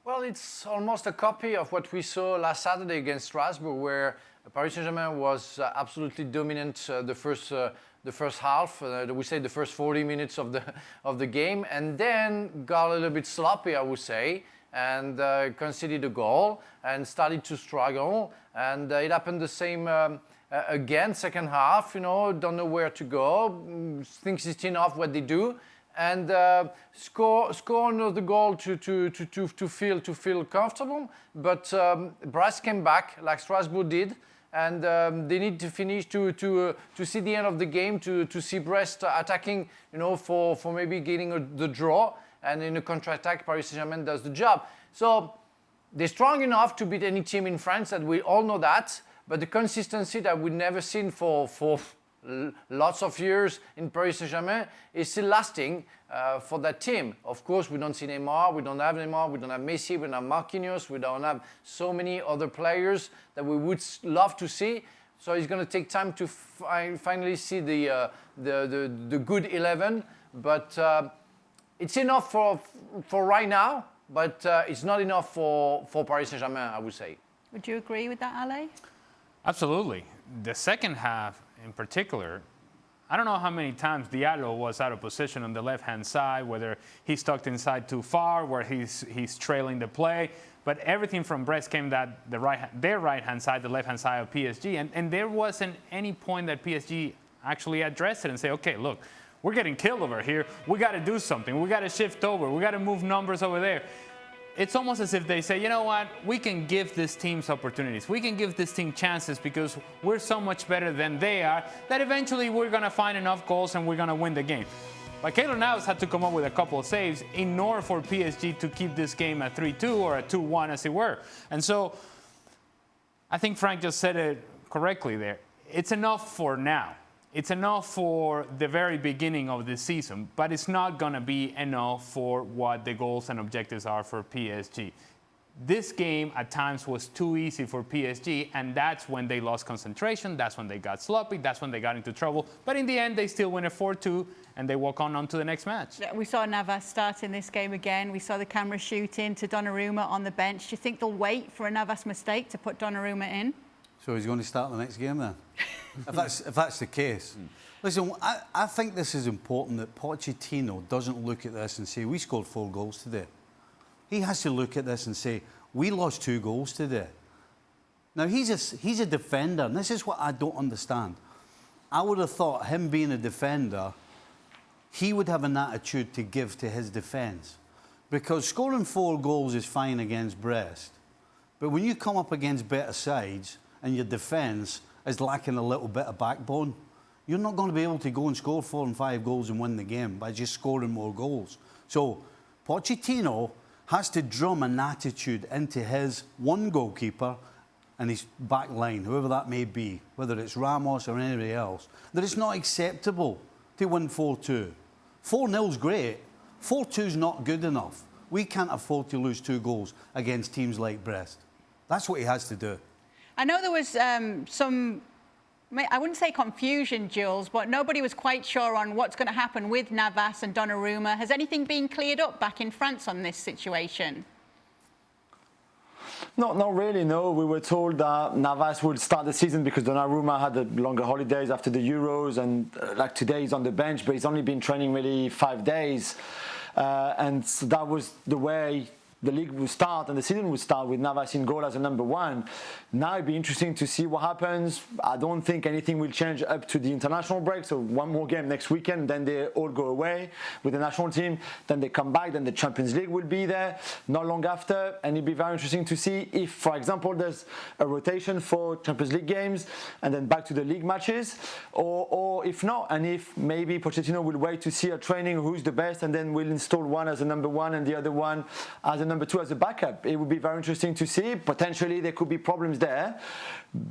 Well, it's almost a copy of what we saw last Saturday against Strasbourg, where Paris Saint-Germain was absolutely dominant the first half. We say the first 40 minutes of the game, and then got a little bit sloppy, I would say, and conceded a goal and started to struggle. And it happened the same again, second half. Don't know where to go. Thinks it's enough what they do. And score another goal to feel comfortable, but Brest came back like Strasbourg did, and they need to finish to see the end of the game to see Brest attacking, for maybe getting the draw, and in a counter-attack Paris Saint-Germain does the job. So they're strong enough to beat any team in France, and we all know that. But the consistency that we've never seen for lots of years in Paris Saint-Germain is still lasting for that team. Of course, we don't see Neymar, we don't have Messi, we don't have Marquinhos, we don't have so many other players that we would love to see. So it's going to take time to finally see the good 11. But it's enough for right now, but it's not enough for Paris Saint-Germain, I would say. Would you agree with that, Ale? Absolutely. The second half, in particular, I don't know how many times Diallo was out of position on the left-hand side, whether he's tucked inside too far, where he's trailing the play. But everything from Brest came their right-hand side, the left-hand side of PSG. And there wasn't any point that PSG actually addressed it and say, okay, look, we're getting killed over here. We got to do something. We got to shift over. We got to move numbers over there. It's almost as if they say, you know what, we can give this teams opportunities. We can give this team chances because we're so much better than they are that eventually we're going to find enough goals and we're going to win the game. But Keylor Navas had to come up with a couple of saves in order for PSG to keep this game at 3-2 or at 2-1 as it were. And so I think Frank just said it correctly there. It's enough for now. It's enough for the very beginning of the season, but it's not going to be enough for what the goals and objectives are for PSG. This game at times was too easy for PSG, and that's when they lost concentration, that's when they got sloppy, that's when they got into trouble. But in the end, they still win a 4-2, and they walk on to the next match. We saw Navas starting this game again. We saw the camera shooting to Donnarumma on the bench. Do you think they'll wait for a Navas mistake to put Donnarumma in? So he's going to start the next game then? if that's the case. Listen, I think this is important that Pochettino doesn't look at this and say, we scored 4 goals today. He has to look at this and say, we lost 2 goals today. Now, he's a defender, and this is what I don't understand. I would have thought him being a defender, he would have an attitude to give to his defence. Because scoring 4 goals is fine against Brest. But when you come up against better sides, and your defence is lacking a little bit of backbone, you're not going to be able to go and score 4 and 5 goals and win the game by just scoring more goals. So Pochettino has to drum an attitude into his one goalkeeper and his back line, whoever that may be, whether it's Ramos or anybody else, that it's not acceptable to win 4-2. 4-0's great. 4-2's not good enough. We can't afford to lose 2 goals against teams like Brest. That's what he has to do. I know there was some, I wouldn't say confusion, Jules, but nobody was quite sure on what's going to happen with Navas and Donnarumma. Has anything been cleared up back in France on this situation? Not really, no. We were told that Navas would start the season because Donnarumma had the longer holidays after the Euros, and like today he's on the bench, but he's only been training really 5 days. And so that was the way the league will start and the season will start, with Navas in goal as a number 1. Now it'd be interesting to see what happens. I don't think anything will change up to the international break. So 1 more game next weekend, then they all go away with the national team. Then they come back, then the Champions League will be there not long after. And it'd be very interesting to see if, for example, there's a rotation for Champions League games and then back to the league matches, or if not, and if maybe Pochettino will wait to see a training who's the best and then will install one as a number 1 and the other one as a number 2 as a backup. It would be very interesting to see. Potentially there could be problems there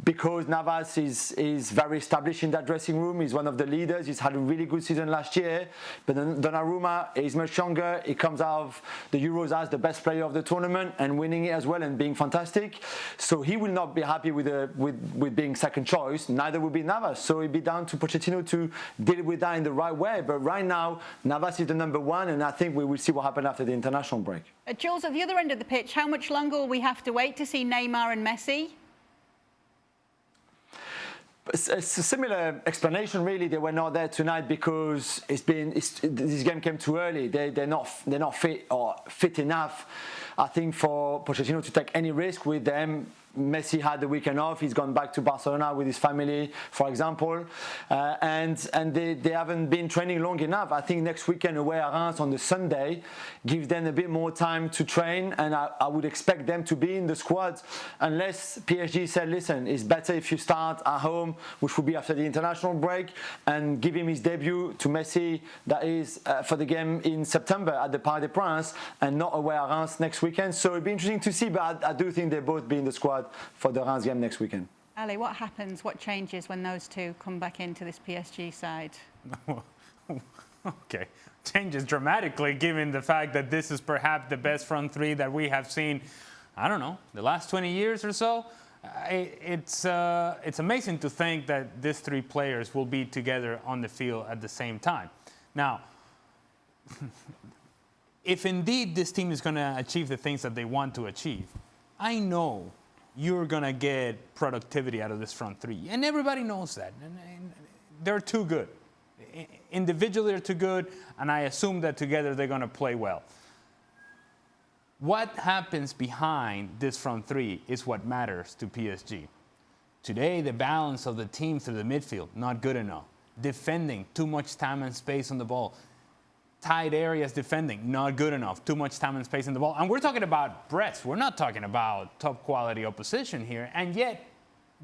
because Navas is very established in that dressing room. He's one of the leaders. He's had a really good season last year. But then Donnarumma is much younger. He comes out of the Euros as the best player of the tournament and winning it as well and being fantastic. So he will not be happy with being second choice. Neither will be Navas. So it'll be down to Pochettino to deal with that in the right way. But right now, Navas is the number 1, and I think we will see what happens after the international break. Jules, at the other end of the pitch, how much longer will we have to wait to see Neymar and Messi? It's a similar explanation, really. They were not there tonight because this game came too early. They're not fit or fit enough, I think, for Pochettino to take any risk with them. Messi had the weekend off. He's gone back to Barcelona with his family, for example, and they haven't been training long enough. I think next weekend away at Reims on the Sunday gives them a bit more time to train, and I would expect them to be in the squad unless PSG said, listen, it's better if you start at home, which will be after the international break, and give him his debut to Messi, that is for the game in September at the Parc des Princes, and not away at Reims next weekend. So it'd be interesting to see, but I do think they'll both be in the squad for the Reims game next weekend. Ali, what happens, what changes when those two come back into this PSG side? Okay, changes dramatically given the fact that this is perhaps the best front three that we have seen, I don't know, the last 20 years or so. It's amazing to think that these three players will be together on the field at the same time. Now, if indeed this team is going to achieve the things that they want to achieve, I know you're going to get productivity out of this front three. And everybody knows that. And they're too good. Individually, they're too good, and I assume that together they're going to play well. What happens behind this front three is what matters to PSG. Today, the balance of the team through the midfield, not good enough. Defending, too much time and space on the ball. Tight areas defending, not good enough. Too much time and space in the ball. And we're talking about Brest. We're not talking about top quality opposition here. And yet,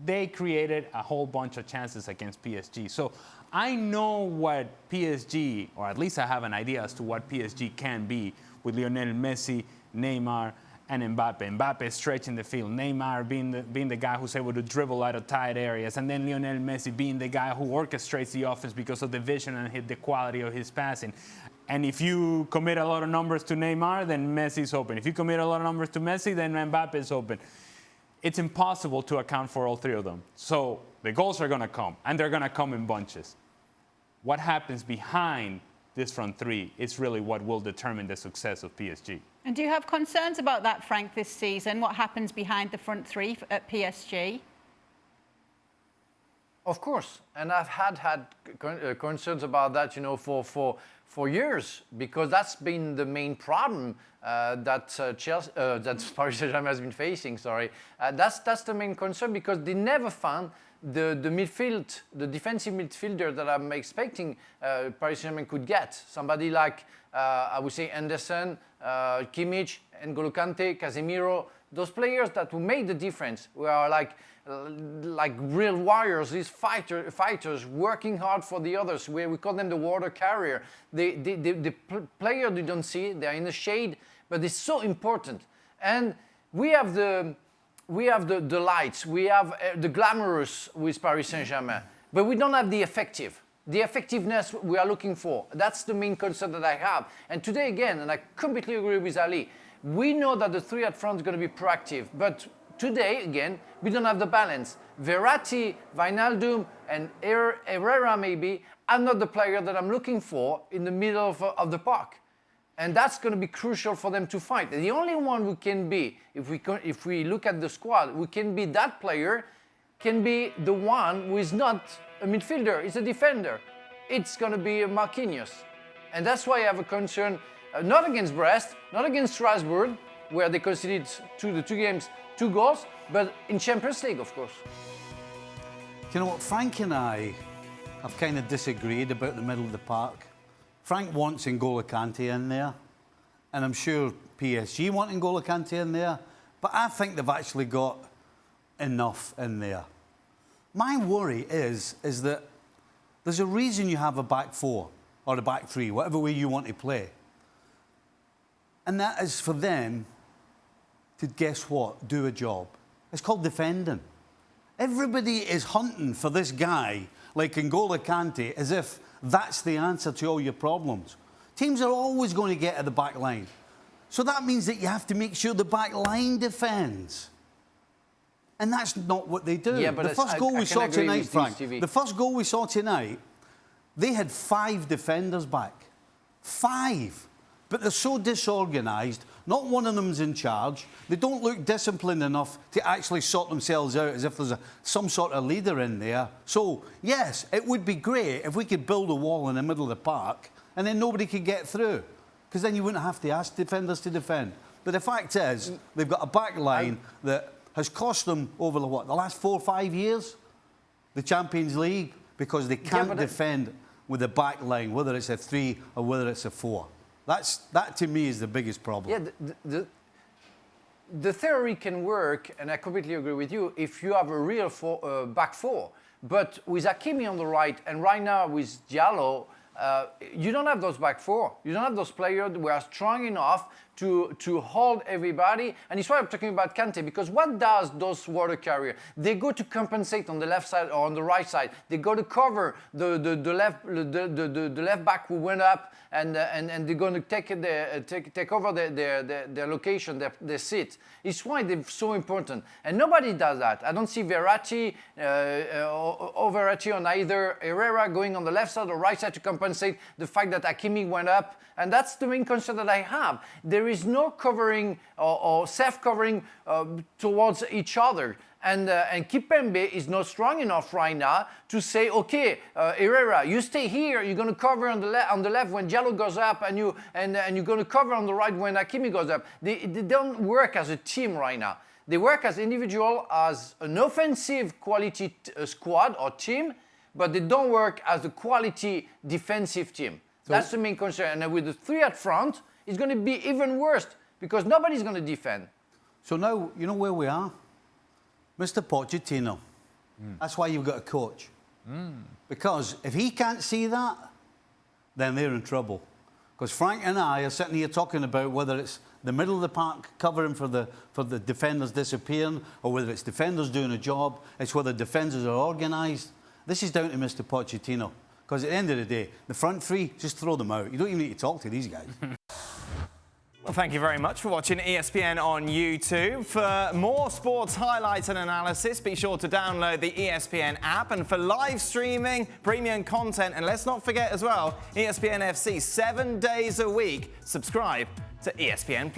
they created a whole bunch of chances against PSG. So I know what PSG, or at least I have an idea as to what PSG can be with Lionel Messi, Neymar, and Mbappe. Mbappe stretching the field. Neymar being the guy who's able to dribble out of tight areas. And then Lionel Messi being the guy who orchestrates the offense because of the vision and the quality of his passing. And if you commit a lot of numbers to Neymar, then Messi's open. If you commit a lot of numbers to Messi, then Mbappe is open. It's impossible to account for all three of them. So the goals are going to come, and they're going to come in bunches. What happens behind this front three is really what will determine the success of PSG. And do you have concerns about that, Frank, this season? What happens behind the front three at PSG? Of course, and I've had concerns about that, you know, for years, because that's been the main problem that Paris Saint-Germain has been facing. That's the main concern, because they never found the midfield, the defensive midfielder that I'm expecting Paris Saint-Germain could get. Somebody like I would say Anderson, Kimmich, N'Golo Kante, Casemiro. Those players that will make the difference, who are like real warriors, these fighters working hard for the others. We call them the water carrier. The player you don't see, they're in the shade, but it's so important. And we have the lights, we have the glamorous with Paris Saint-Germain, but we don't have the effectiveness we are looking for. That's the main concern that I have. And today again, and I completely agree with Ali, we know that the three at front is going to be proactive, but today, again, we don't have the balance. Verratti, Wijnaldum, and Herrera maybe are not the player that I'm looking for in the middle of the park. And that's going to be crucial for them to fight. The only one who can be, if we look at the squad, who can be that player, can be the one who is not a midfielder, it's a defender. It's going to be Marquinhos. And that's why I have a concern, not against Brest, not against Strasbourg, where they conceded the two games, 2 goals, but in Champions League, of course. You know what, Frank and I have kind of disagreed about the middle of the park. Frank wants N'Golo Kante in there, and I'm sure PSG want N'Golo Kante in there, but I think they've actually got enough in there. My worry is that there's a reason you have a back four or a back three, whatever way you want to play. And that is for them to, guess what, do a job. It's called defending. Everybody is hunting for this guy like N'Golo Kante as if that's the answer to all your problems. Teams are always going to get at the back line. So that means that you have to make sure the back line defends. And that's not what they do. Yeah, but the first goal we saw tonight, Frank, TV. the first goal we saw tonight, they had 5 defenders back. 5. But they're so disorganised, Not one of them's in charge. They don't look disciplined enough to actually sort themselves out as if there's some sort of leader in there. So, yes, it would be great if we could build a wall in the middle of the park and then nobody could get through, because then you wouldn't have to ask defenders to defend. But the fact is, they've got a back line that has cost them over the last 4 or 5 years, the Champions League, because they can't defend with a back line, whether it's a 3 or whether it's a 4. That to me is the biggest problem. Yeah, the theory can work, and I completely agree with you, if you have a real back 4. But with Hakimi on the right, and right now with Diallo, you don't have those back 4. You don't have those players who are strong enough to hold everybody. And it's why I'm talking about Kante, because what does those water carriers? They go to compensate on the left side or on the right side. They go to cover the left back who went up, and they're going to take over their location, their seat. It's why they're so important. And nobody does that. I don't see Verratti on either Herrera going on the left side or right side to compensate the fact that Hakimi went up. And that's the main concern that I have. There is no covering or self-covering towards each other. And Kimpembe is not strong enough right now to say, okay, Herrera, you stay here. You're going to cover on the left when Diallo goes up, and you're going to cover on the right when Hakimi goes up. They don't work as a team right now. They work as individual, as an offensive quality squad or team, but they don't work as a quality defensive team. So that's the main concern. And with the 3 at front, it's going to be even worse because nobody's going to defend. So now, you know where we are? Mr. Pochettino. That's why you've got a coach. Because if he can't see that, then they're in trouble. Because Frank and I are sitting here talking about whether it's the middle of the park covering for the defenders disappearing, or whether it's defenders doing a job, it's whether defenders are organised. This is down to Mr. Pochettino. Because at the end of the day, the front 3, just throw them out. You don't even need to talk to these guys. Well, thank you very much for watching ESPN on YouTube. For more sports highlights and analysis, be sure to download the ESPN app. And for live streaming, premium content, and let's not forget as well, ESPN FC 7 days a week. Subscribe to ESPN+.